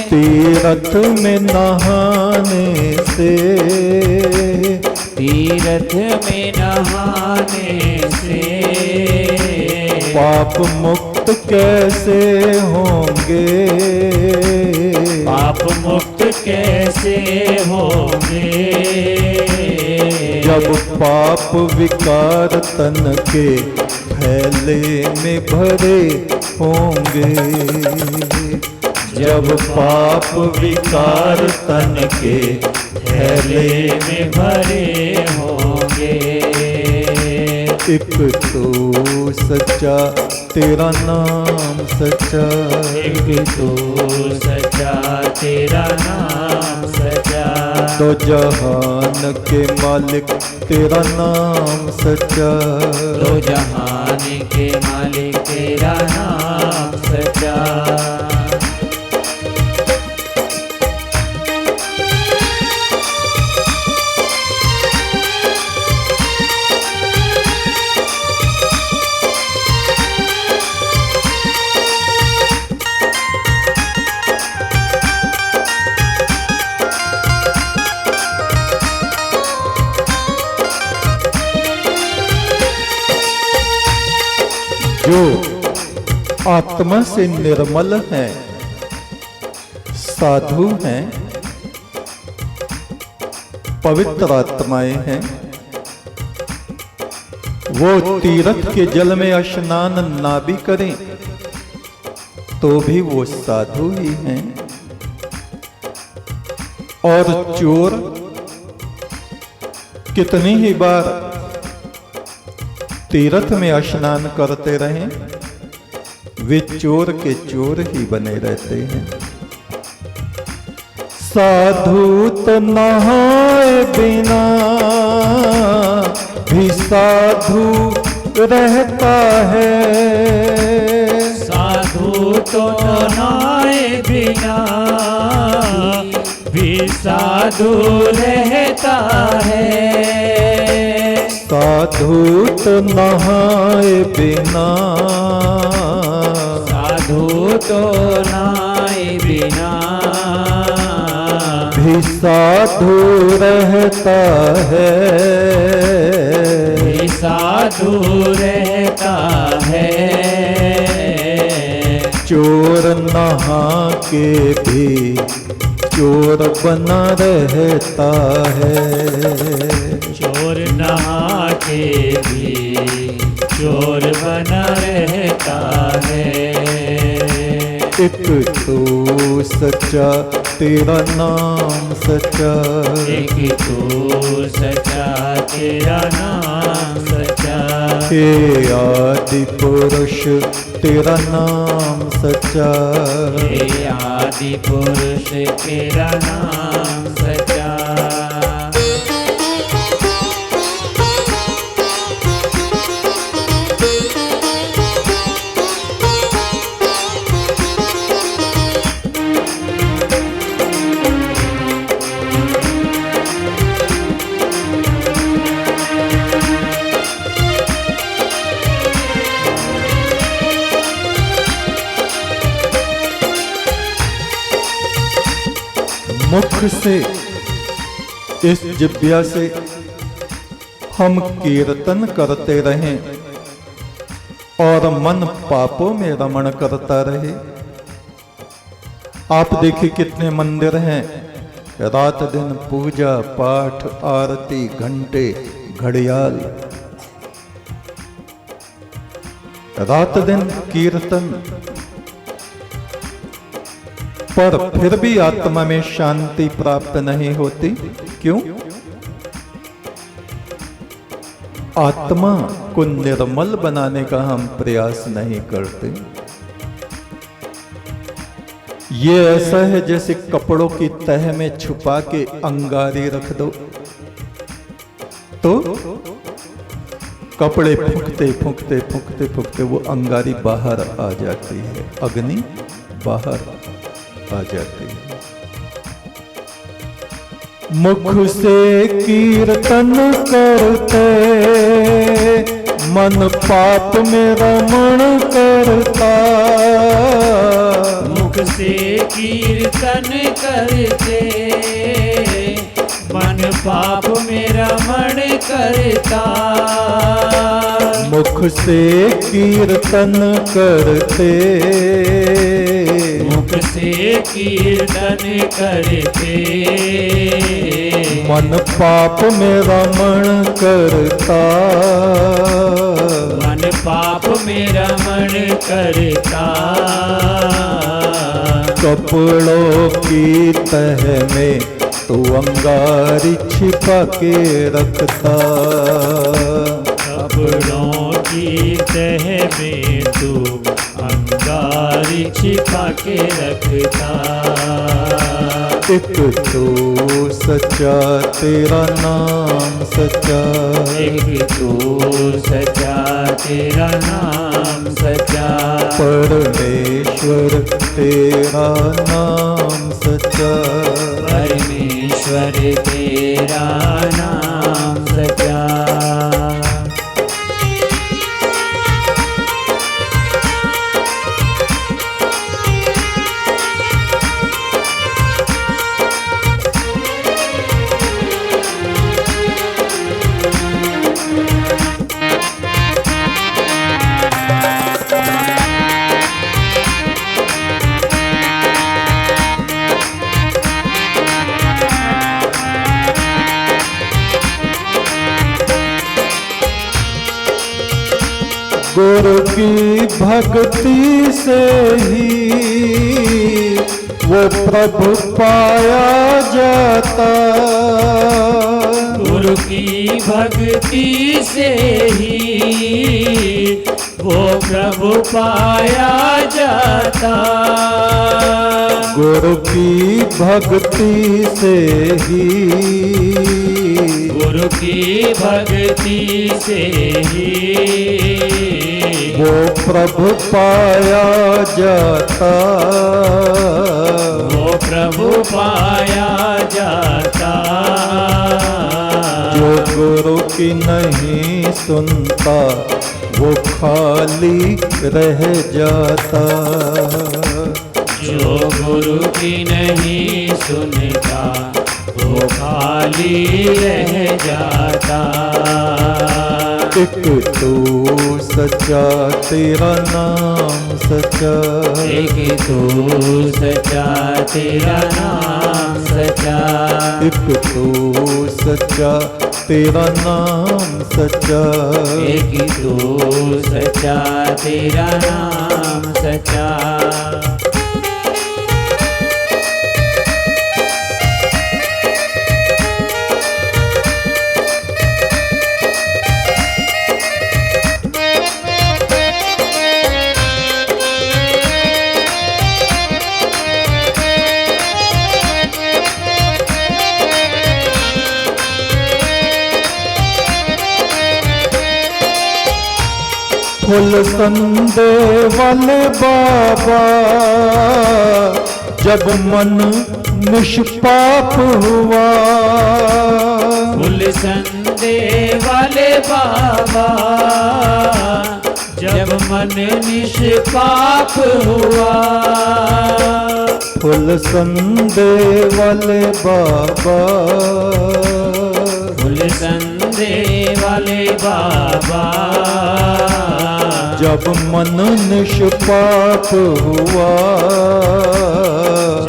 तीरथ में नहाने से, तीरथ में नहाने से पाप मुक्त कैसे होंगे, पाप मुक्त कैसे होंगे। जब पाप विकार तन के फैले में भरे होंगे, जब पाप विकार तन के थैले में भरे होंगे। एक तो सच्चा तेरा नाम सच्चा, एक तो सच्चा तेरा नाम सच्चा, तो जहान के मालिक तेरा नाम सच्चा, तो जहान के मालिक तेरा नाम सच्चा। जो आत्मा से निर्मल हैं, साधु हैं, पवित्र आत्माएं हैं, वो तीर्थ के जल में स्नान ना भी करें तो भी वो साधु ही हैं। और चोर कितनी ही बार तीर्थ में स्नान करते रहें, वे चोर के चोर ही बने रहते हैं। साधु तो नहाए बिना भी साधु रहता है, साधु तो नहाए बिना भी साधु रहता है, साधु तो नहाए बिना, साधु तो नहाए बिना भी साधु रहता है, भी साधु रहता है। चोर नहा के भी चोर बना रहता है, चोर नहा के भी चोर बना रहता है। एक तो सच्चा तेरा नाम सच्चा, एक तो सच्चा तेरा नाम सच्चा, हे आदि पुरुष तेरा नाम सच्चा, हे आदि पुरुष तेरा नाम सच्चा। मुख से इस जिह्वा से हम कीर्तन करते रहें और मन पापों में रमण करता रहे। आप देखिए कितने मंदिर हैं, रात दिन पूजा पाठ आरती घंटे घड़ियाल, रात दिन कीर्तन, पर फिर भी आत्मा में शांति प्राप्त नहीं होती। क्यों? आत्मा को निर्मल बनाने का हम प्रयास नहीं करते। ये ऐसा है जैसे कपड़ों की तह में छुपा के अंगारे रख दो तो कपड़े फूंकते फूंकते फूंकते फूंकते वो अंगारी बाहर आ जाती है, अग्नि बाहर आ जाती है। मुख से कीर्तन करते मन पाप में रमण करता, मुख से कीर्तन करते मन पाप में रमण करता। मुख से कीर्तन करते मुख से कीर्तन करते मन पाप में रमण करता। मन पाप में रमण करता। कपड़ों की तह में तू अंगारी छिपा के रखता। कपड़ों की तह में तू अंगारी छिपा के रखता। एक तो सच्चा तेरा नाम सच्चा। एक तू सच्चा तेरा नाम सच्चा। परमेश्वर तेरा नाम सच्चा। परमेश्वर तेरा नाम सच्चा। गुरु की भक्ति से ही वो प्रभु पाया जाता। गुरु की भक्ति से ही वो प्रभु पाया जाता। गुरु की भक्ति से ही गुरु की भक्ति से ही वो प्रभु पाया जाता। वो प्रभु पाया जाता। जो गुरु की नहीं सुनता वो खाली रह जाता। जो गुरु की नहीं सुनता वो खाली रह जाता। एक तो सच्चा तेरा नाम सच्चा। एक तो सच्चा तेरा नाम सच्चा। एक तो सच्चा तेरा नाम सच्चा। एक तो सच्चा तेरा नाम सच्चा। फुल संदे वाले बाबा जब मन निष्पाप हुआ। फुल संदे वाले बाबा जब मन निष्पाप हुआ। फुल संदे वाले बाबा फुल संदे वाले बाबा जब मन निष्पाप हुआ।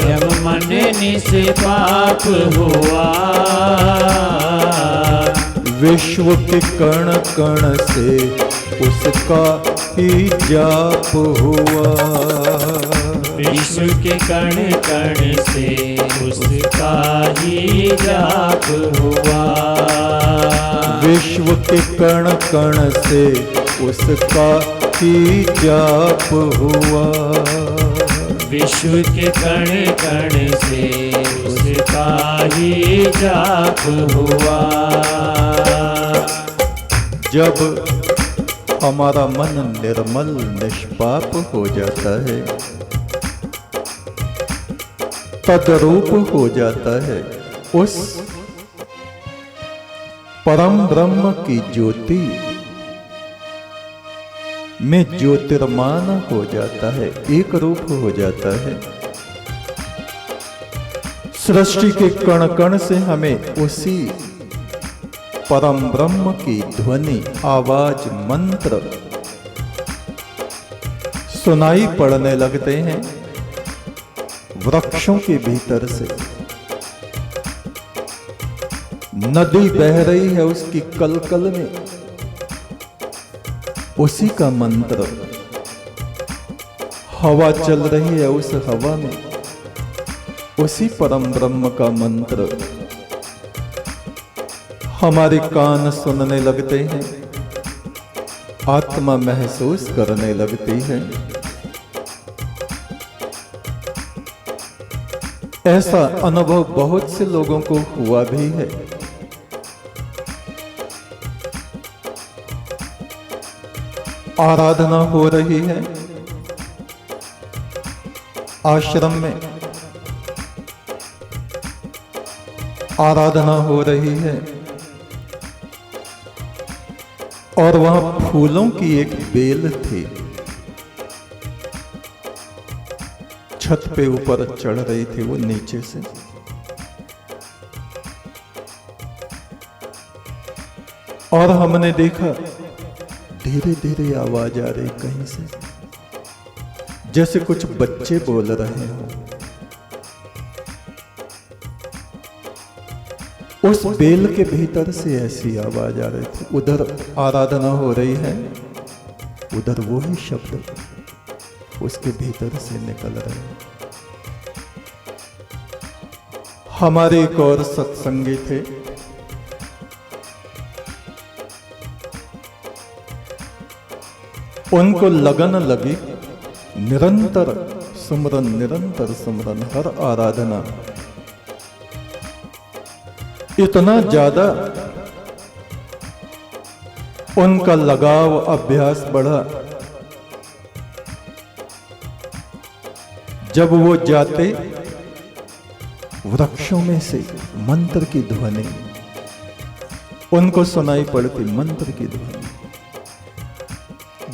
जब मन निष्पाप हुआ। विश्व के कण कण से उसका ही जाप हुआ। विश्व के कण कण से उसका ही जाप हुआ। विश्व के कण कण से उसका ही जाप हुआ। विश्व के कण कण से उसका ही जाप हुआ। जब हमारा मन निर्मल निष्पाप हो जाता है, तद्रूप हो जाता है, उस परम ब्रह्म की ज्योति में ज्योतिर्मान हो जाता है, एक रूप हो जाता है। सृष्टि के कण कण से हमें उसी परम ब्रह्म की ध्वनि, आवाज, मंत्र सुनाई पड़ने लगते हैं वृक्षों के भीतर से। नदी बह रही है उसकी कलकल में, उसी का मंत्र। हवा चल रही है उस हवा में, उसी परम ब्रह्म का मंत्र। हमारे कान सुनने लगते हैं, आत्मा महसूस करने लगती है। ऐसा अनुभव बहुत से लोगों को हुआ भी है। आराधना हो रही है आश्रम में, आराधना हो रही है और वहां फूलों की एक बेल थी, छत पे ऊपर चढ़ रही थी वो नीचे से। और हमने देखा धीरे धीरे आवाज आ रही कहीं से, जैसे कुछ बच्चे बोल रहे हो। उस बेल के भीतर से ऐसी आवाज आ रही थी। उधर आराधना हो रही है, उधर वो ही शब्द उसके भीतर से निकल रहे हैं। हमारे एक और सत्संगी थे, उनको लगन लगी निरंतर सुमरन, हर आराधना। इतना ज्यादा उनका लगाव, अभ्यास बढ़ा। जब वो जाते, वृक्षों में से मंत्र की ध्वनि उनको सुनाई पड़ती, मंत्र की ध्वनि।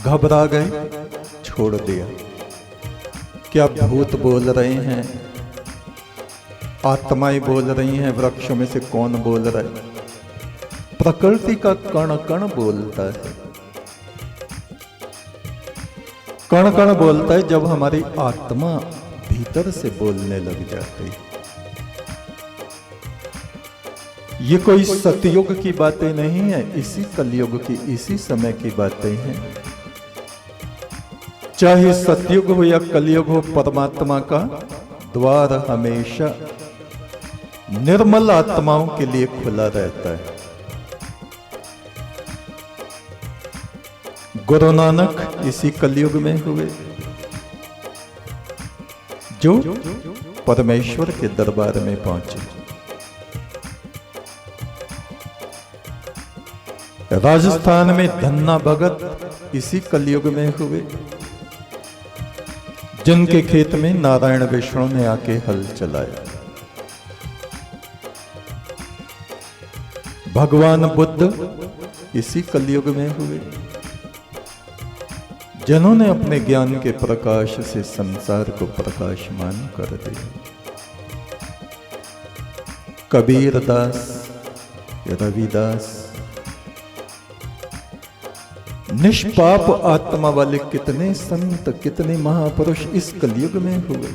घबरा गए, छोड़ दिया। क्या भूत बोल रहे हैं, आत्माएं बोल रही हैं, वृक्षों में से कौन बोल रहा है? प्रकृति का कण कण बोलता है। कण कण बोलता है जब हमारी आत्मा भीतर से बोलने लग जाती है। ये कोई सतयुग की बातें नहीं है, इसी कलयुग की, इसी समय की बातें हैं। चाहे सतयुग हो या कलयुग हो, परमात्मा का द्वार हमेशा निर्मल आत्माओं के लिए खुला रहता है। गुरु नानक इसी कलयुग में हुए, जो परमेश्वर के दरबार में पहुंचे। राजस्थान में धन्ना भगत इसी कलयुग में हुए, जिनके खेत में नारायण विष्णु ने आके हल चलाया। भगवान बुद्ध इसी कलयुग में हुए, जिन्होंने अपने ज्ञान के प्रकाश से संसार को प्रकाशमान कर दिया। कबीर दास, रविदास, निष्पाप आत्मा वाले कितने संत, कितने महापुरुष इस कलयुग में हुए,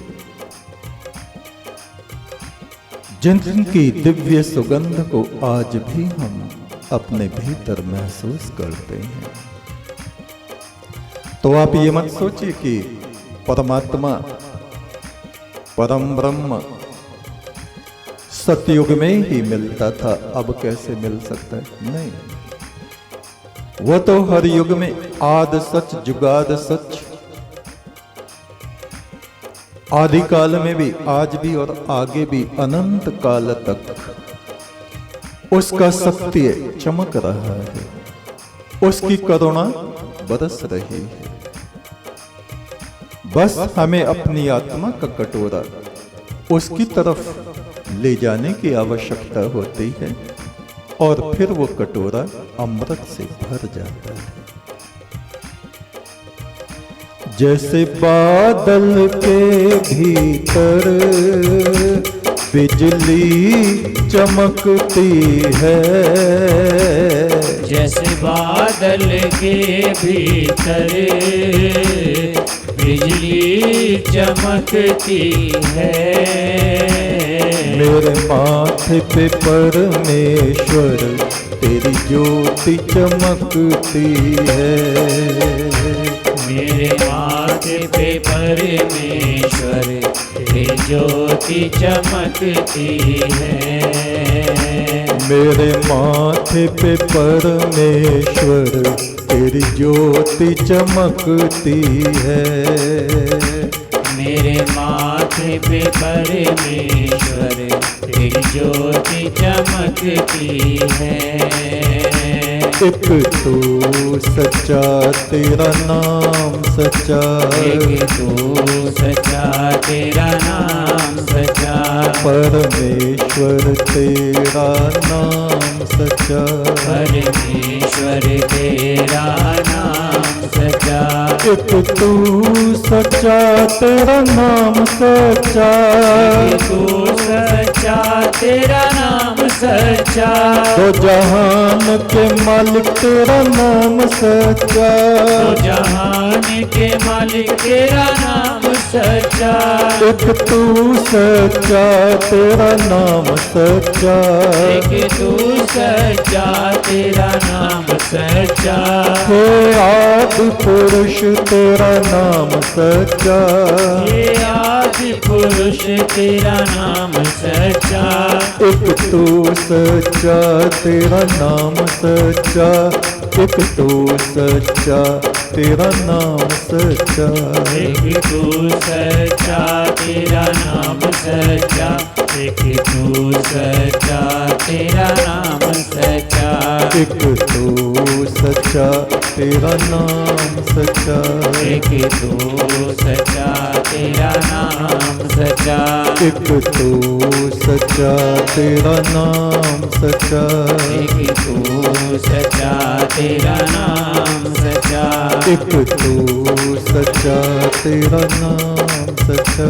जिनकी दिव्य सुगंध को आज भी हम अपने भीतर महसूस करते हैं। तो आप ये मत सोचिए कि परमात्मा, परम ब्रह्म सतयुग में ही मिलता था, अब कैसे मिल सकता है? नहीं, वो तो हर युग में आद सच जुगाद सच, आदि काल में भी, आज भी और आगे भी अनंत काल तक उसका सत्य चमक रहा है, उसकी करुणा बरस रही है। बस हमें अपनी आत्मा का कटोरा उसकी तरफ ले जाने की आवश्यकता होती है, और फिर वो कटोरा अमृत से भर जाता है। जैसे बादल के भीतर बिजली चमकती है, जैसे बादल के भीतर बिजली चमकती है। मेरे माथे पे परमेश्वर तेरी ज्योति चमकती है। मेरे माथे पे परमेश्वर तेरी ज्योति चमकती है। मेरे माथे पे परमेश्वर तेरी ज्योति चमकती है। मेरे माथे पे परमेश्वर तेरी ज्योति चमकती है। एक तू सच्चा तेरा नाम सच्चा, एक तू सच्चा तेरा नाम सच्चा, परमेश्वर तेरा नाम सच्चा, परमेश्वर तेरा नाम सच्चा। एक तू सच्चा तेरा नाम सच्चा, एक तू सच्चा तेरा नाम सच्चा, दो जहान के मालिक तेरा नाम सच्चा, तो जहान के मालिक तेरा नाम सच्चा। एक तू सच्चा तेरा नाम सच्चा, एक तू सच्चा तेरा नाम सच्चा, हे आदि पुरुष तेरा नाम सच्चा, हे आदि पुरुष तेरा नाम सच्चा। एक तू सच्चा तेरा नाम सच्चा, एक तू सच्चा तेरा नाम सच्चा, एक तू सच्चा तेरा नाम सच्चा, एक तू सच्चा तेरा नाम सच्चा, एक तू सच्चा तेरा नाम सच्चा, एक तू सच्चा तेरा नाम सच्चा, एक तू सच्चा तेरा नाम सच्चा, एक तू सच्चा तेरा नाम सच्चा, एक तू सच्चा तेरा नाम सच्चा,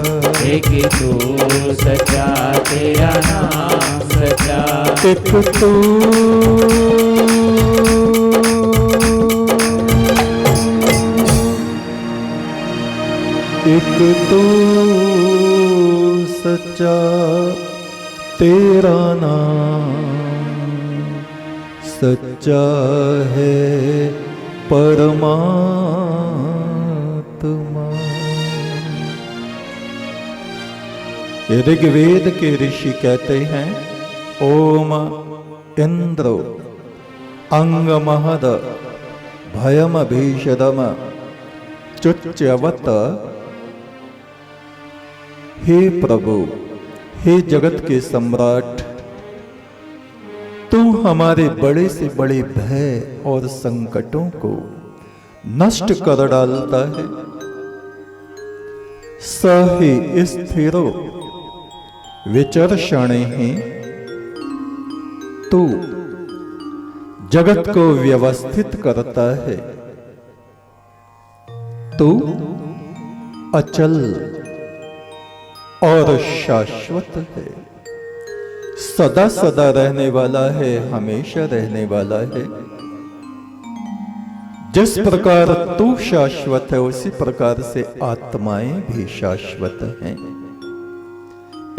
एक तू सच्चा तेरा नाम सच्चा, एक तू एक तू सच्चा तेरा नाम सच्चा है परमात्मा। ऋग्वेद के ऋषि कहते हैं, ओम इंद्रो अंगमहद भयम भीषदम चुच्यवत। हे प्रभु, हे जगत के सम्राट, तू हमारे बड़े से बड़े भय और संकटों को नष्ट कर डालता है। सहि स्थिरो विचर्षणे तू जगत को व्यवस्थित करता है। तू अचल और शाश्वत है, सदा सदा रहने वाला है, हमेशा रहने वाला है। जिस प्रकार तू शाश्वत है, उसी प्रकार से आत्माएं भी शाश्वत हैं।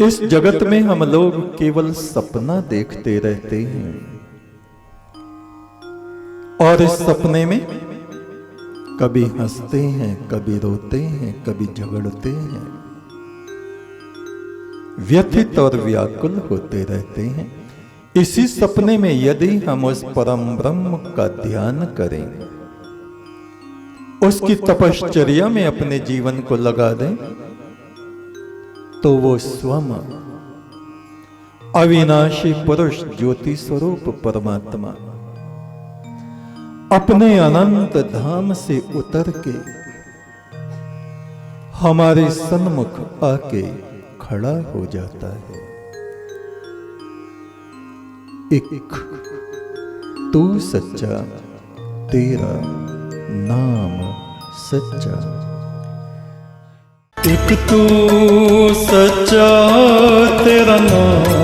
इस जगत में हम लोग केवल सपना देखते रहते हैं, और इस सपने में कभी हंसते हैं, कभी रोते हैं, कभी झगड़ते हैं, व्यथित और व्याकुल होते रहते हैं। इसी सपने में यदि हम उस परम ब्रह्म का ध्यान करें, उसकी तपश्चर्या में अपने जीवन को लगा दें, तो वो स्वयं अविनाशी पुरुष ज्योति स्वरूप परमात्मा अपने अनंत धाम से उतर के हमारे सन्मुख आके खड़ा हो जाता है। एक तू सच्चा तेरा नाम सच्चा। एक तू सच्चा तेरा नाम